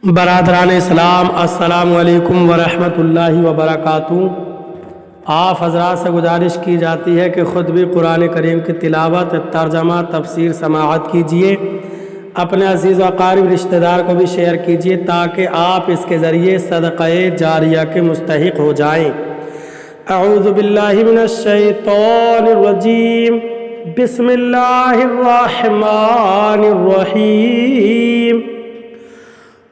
برادران اسلام، السلام علیکم ورحمۃ اللہ وبرکاتہ۔ آپ حضرات سے گزارش کی جاتی ہے کہ خود بھی قرآن کریم کی تلاوت، ترجمہ، تفسیر سماعت کیجیے، اپنے عزیز و اقارب رشتہ دار کو بھی شیئر کیجیے تاکہ آپ اس کے ذریعے صدقہ جاریہ کے مستحق ہو جائیں۔ اعوذ باللہ من الشیطان الرجیم، بسم اللہ الرحمن الرحیم۔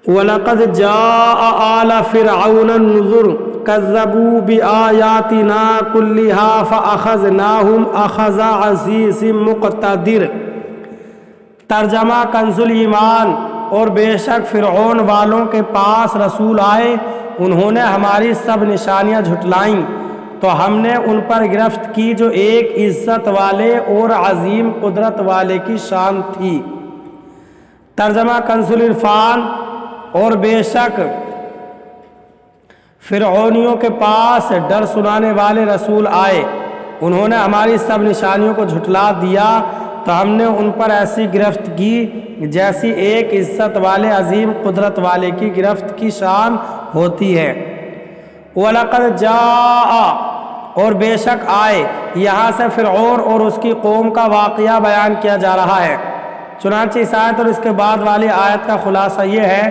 وَلَقَدْ جَاءَ آلَ فِرْعَوْنَ النُّذُرُ كَذَّبُوا بِآيَاتِنَا كُلِّهَا فَأَخَذْنَاهُمْ أَخَذَ عَزِيزٍ مُقْتَدِرٍ۔ ترجمہ کنز ایمان۔ اور بے شک فرعون والوں کے پاس رسول آئے، انہوں نے ہماری سب نشانیاں جھٹلائیں، تو ہم نے ان پر گرفت کی جو ایک عزت والے اور عظیم قدرت والے کی شان تھی۔ ترجمہ کنز العرفان۔ اور بے شک فرعونیوں کے پاس ڈر سنانے والے رسول آئے، انہوں نے ہماری سب نشانیوں کو جھٹلا دیا، تو ہم نے ان پر ایسی گرفت کی جیسی ایک عزت والے عظیم قدرت والے کی گرفت کی شان ہوتی ہے۔ وَلَقَدْ جَاءَ، اور بے شک آئے، یہاں سے فرعون اور اس کی قوم کا واقعہ بیان کیا جا رہا ہے۔ چنانچہ اس آیت اور اس کے بعد والی آیت کا خلاصہ یہ ہے،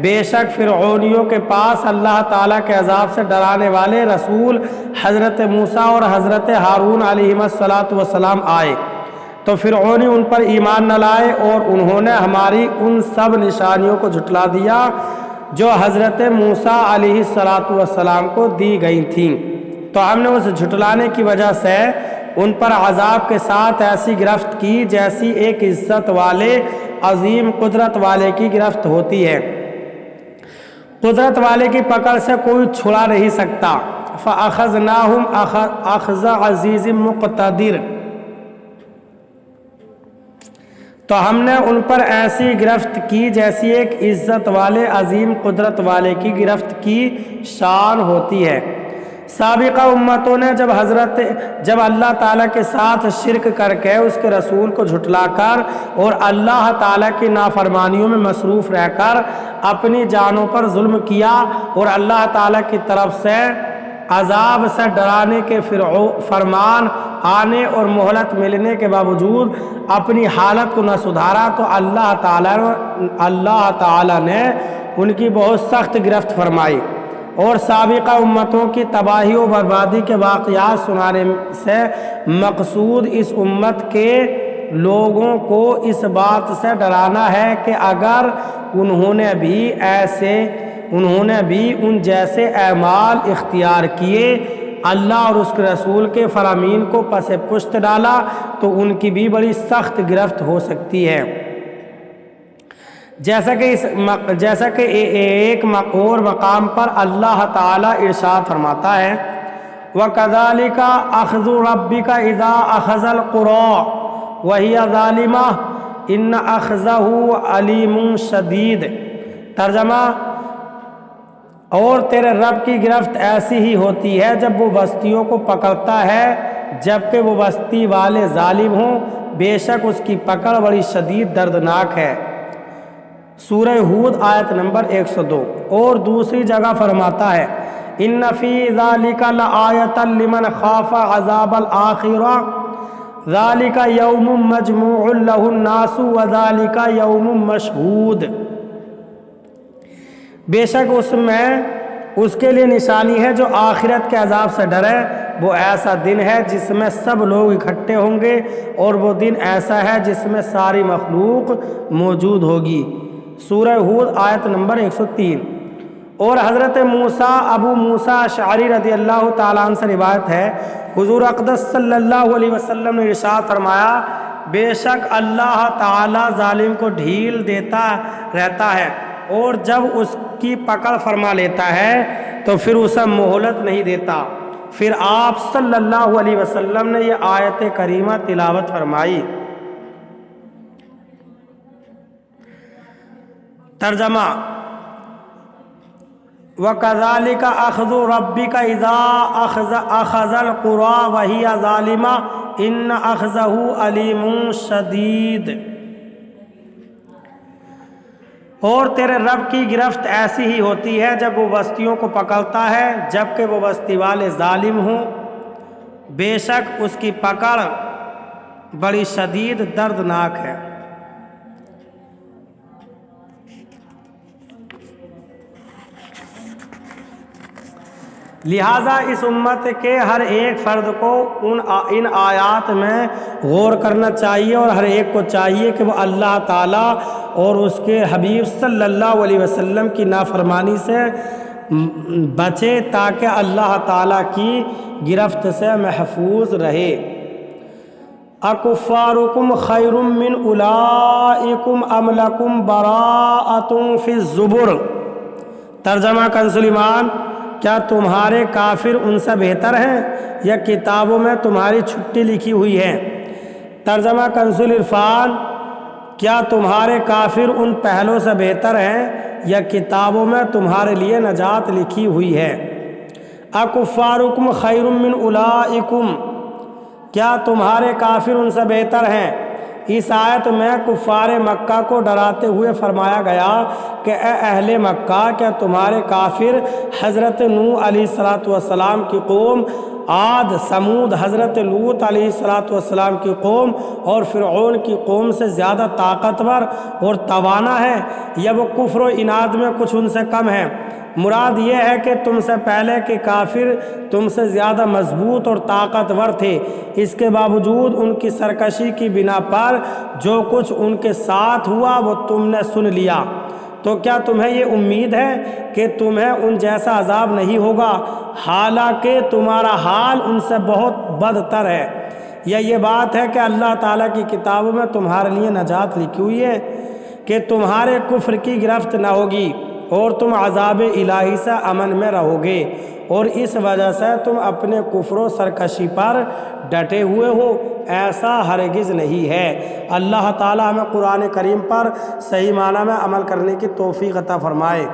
بے شک فرعونیوں کے پاس اللہ تعالیٰ کے عذاب سے ڈرانے والے رسول حضرت موسیٰ اور حضرت ہارون علیہم السلام آئے، تو فرعونی ان پر ایمان نہ لائے اور انہوں نے ہماری ان سب نشانیوں کو جھٹلا دیا جو حضرت موسیٰ علیہ السلام کو دی گئی تھیں، تو ہم نے اس جھٹلانے کی وجہ سے ان پر عذاب کے ساتھ ایسی گرفت کی جیسی ایک عزت والے عظیم قدرت والے کی گرفت ہوتی ہے۔ قدرت والے کی پکڑ سے کوئی چھڑا نہیں سکتا۔ فَأَخَذْنَاهُمْ أَخْذَ عَزِيزٍ مُقْتَدِرٍ، تو ہم نے ان پر ایسی گرفت کی جیسی ایک عزت والے عظیم قدرت والے کی گرفت کی شان ہوتی ہے۔ سابقہ امتوں نے جب اللہ تعالیٰ کے ساتھ شرک کر کے اس کے رسول کو جھٹلا کر اور اللہ تعالیٰ کی نافرمانیوں میں مصروف رہ کر اپنی جانوں پر ظلم کیا اور اللہ تعالیٰ کی طرف سے عذاب سے ڈرانے کے فرمان آنے اور مہلت ملنے کے باوجود اپنی حالت کو نہ سدھارا، تو اللہ تعالیٰ نے ان کی بہت سخت گرفت فرمائی اور سابقہ امتوں کی تباہی و بربادی کے واقعات سنانے سے مقصود اس امت کے لوگوں کو اس بات سے ڈرانا ہے کہ اگر انہوں نے بھی ان جیسے اعمال اختیار کیے، اللہ اور اس کے رسول کے فرامین کو پس پشت ڈالا، تو ان کی بھی بڑی سخت گرفت ہو سکتی ہے۔ جیسا کہ ایک اور مقام پر اللہ تعالیٰ ارشاد فرماتا ہے، وَكَذَلِكَ أَخْذُ رَبِّكَ إِذَا أَخَذَ الْقُرَىٰ وَهِيَ ظَالِمَةٌ إِنَّ أَخْذَهُ عَلِيمٌ شَدِيدٌ۔ ترجمہ، اور تیرے رب کی گرفت ایسی ہی ہوتی ہے جب وہ بستیوں کو پکڑتا ہے جبکہ وہ بستی والے ظالم ہوں، بے شک اس کی پکڑ بڑی شدید دردناک ہے۔ سورہ ہود آیت نمبر 102۔ اور دوسری جگہ فرماتا ہے، ان فی ذالک لآیۃ لمن خاف عذاب الآخرہ ذالک یوم مجموع لہ الناس وذالک یوم مشہود۔ بے شک اس میں اس کے لیے نشانی ہے جو آخرت کے عذاب سے ڈرے، وہ ایسا دن ہے جس میں سب لوگ اکٹھے ہوں گے، اور وہ دن ایسا ہے جس میں ساری مخلوق موجود ہوگی۔ سورہ ہود آیت نمبر 103۔ اور حضرت موسیٰ ابو موسیٰ اشعری رضی اللہ تعالیٰ عنہ سے روایت ہے، حضور اقدس صلی اللہ علیہ وسلم نے ارشاد فرمایا، بے شک اللہ تعالیٰ ظالم کو ڈھیل دیتا رہتا ہے، اور جب اس کی پکڑ فرما لیتا ہے تو پھر اسے مہلت نہیں دیتا۔ پھر آپ صلی اللہ علیہ وسلم نے یہ آیت کریمہ تلاوت فرمائی۔ ترجمہ، وَكَذَلِكَ أَخْذُ رَبِّكَ إِذَا أَخَذَ الْقُرَىٰ وَهِيَ ظَالِمَةٌ إِنَّ أَخْذَهُ عَلِيمٌ شَدِيدٌ۔ اور تیرے رب کی گرفت ایسی ہی ہوتی ہے جب وہ بستیوں کو پکڑتا ہے جبکہ وہ بستی والے ظالم ہوں، بے شک اس کی پکڑ بڑی شدید دردناک ہے۔ لہٰذا اس امت کے ہر ایک فرد کو ان آیات میں غور کرنا چاہیے، اور ہر ایک کو چاہیے کہ وہ اللہ تعالیٰ اور اس کے حبیب صلی اللہ علیہ وسلم کی نافرمانی سے بچے تاکہ اللہ تعالیٰ کی گرفت سے محفوظ رہے۔ اکفارکم خیر من اولئکم ام لکم براءۃ فی الزبر۔ ترجمہ کنز ایمان، کیا تمہارے کافر ان سے بہتر ہیں یا کتابوں میں تمہاری چھٹی لکھی ہوئی ہے؟ ترجمہ کنز العرفان، کیا تمہارے کافر ان پہلوں سے بہتر ہیں یا کتابوں میں تمہارے لیے نجات لکھی ہوئی ہے؟ اکفارکم خیر من اولئکم، کیا تمہارے کافر ان سے بہتر ہیں؟ اس آیت میں کفار مکہ کو ڈراتے ہوئے فرمایا گیا کہ اے اہل مکہ، کیا تمہارے کافر حضرت نوح علیہ السلام کی قوم، عاد سمود حضرت لوط علیہ السلام کی قوم اور فرعون کی قوم سے زیادہ طاقتور اور توانا ہے، یا وہ کفر و عناد میں کچھ ان سے کم ہے؟ مراد یہ ہے کہ تم سے پہلے کے کافر تم سے زیادہ مضبوط اور طاقتور تھے، اس کے باوجود ان کی سرکشی کی بنا پر جو کچھ ان کے ساتھ ہوا وہ تم نے سن لیا۔ تو کیا تمہیں یہ امید ہے کہ تمہیں ان جیسا عذاب نہیں ہوگا، حالانکہ تمہارا حال ان سے بہت بدتر ہے؟ یا یہ بات ہے کہ اللہ تعالیٰ کی کتابوں میں تمہارے لیے نجات لکھی ہوئی ہے کہ تمہارے کفر کی گرفت نہ ہوگی اور تم عذاب الہی سے امن میں رہو گے، اور اس وجہ سے تم اپنے کفر و سرکشی پر ڈٹے ہوئے ہو؟ ایسا ہرگز نہیں ہے۔ اللہ تعالیٰ ہمیں قرآن کریم پر صحیح معنی میں عمل کرنے کی توفیق عطا فرمائے۔